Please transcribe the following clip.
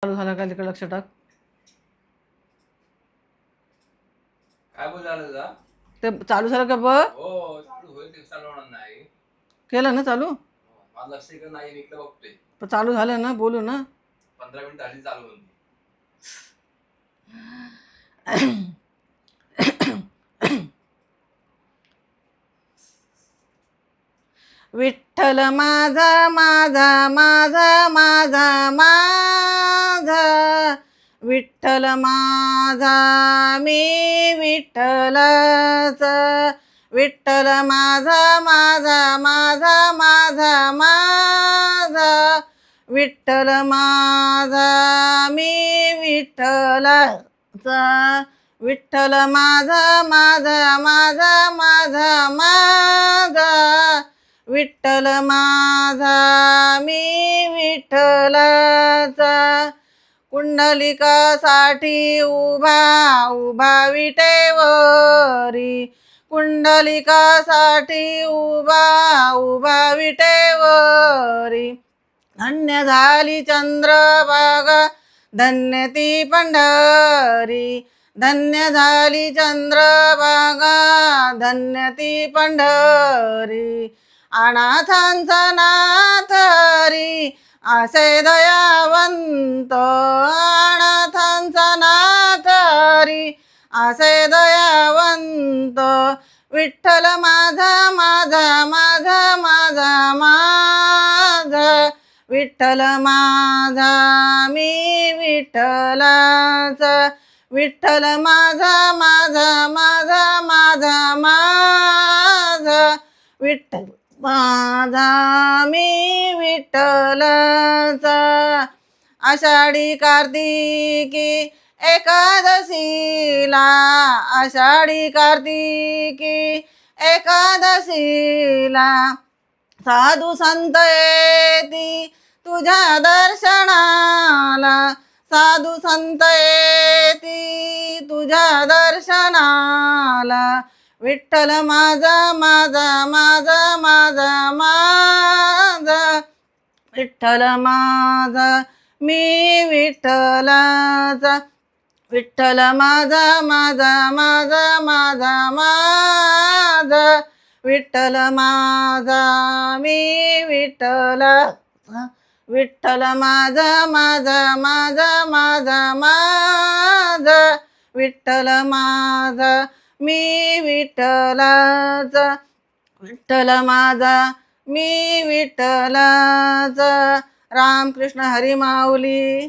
चालू झाला का तिकडे लक्ष टाक. काय बोलला दादा? ते चालू झालं का बघ. हो चालू होईल, ते चालू होणार नाही. केलं ना चालू? माझं लक्ष इकडे नाही, मी इकडे बघतोय. पण चालू झालं ना, बोलू ना. 15 मिनिटं झाली चालू होऊन. विठ्ठल माझा माझा माझा माझा माझा विठ्ठल माझा मी विठ्ठलाचा. विठ्ठल माझा माझा माझा माझा माझा विठ्ठल माझा मी विठ्ठलाचा. विठ्ठल माझा माझा माझा माझा माझा विठ्ठल माझा मी विठ्ठलाचा. कुंडलिकासाठी उभा उभा विटेवरी. कुंडलिकासाठी उभा उभा विटेवरी. धन्य झाली चंद्रभागा धन्य ती पंढरी. धन्य झाली चंद्रभागा धन्य ती पंढरी. अनाथांचा नाथ हरी असे दयावंत. अनाथांचा नाथ हरी असे दयावंत. विठ्ठल माझा माझा माझा माझा माझा विठ्ठल माझा मी विठ्ठलाचा. विठ्ठल माझा माझा माझा माझा माझा विठ्ठल माझा मी विठ्ठलाचा. आषाढी कार्तिकी एकादशीला. आषाढी कार्तिकी एकादशीला साधू संत येती तुझ्या दर्शनाला. साधू संत येती तुझ्या दर्शनाला. विठ्ठल माझा माझा माझा माझा माझा विठ्ठल माझा मी विठ्ठलाचा. विठ्ठल माझा माझा माझा माझा माझा विठ्ठल माझा मी विठ्ठलाचा. विठ्ठल माझा माझा माझा माझा माझा विठ्ठल माझा मी विठ्ठलाचा. विठ्ठल माझा मी विठ्ठलाचा. रामकृष्ण हरी माऊली.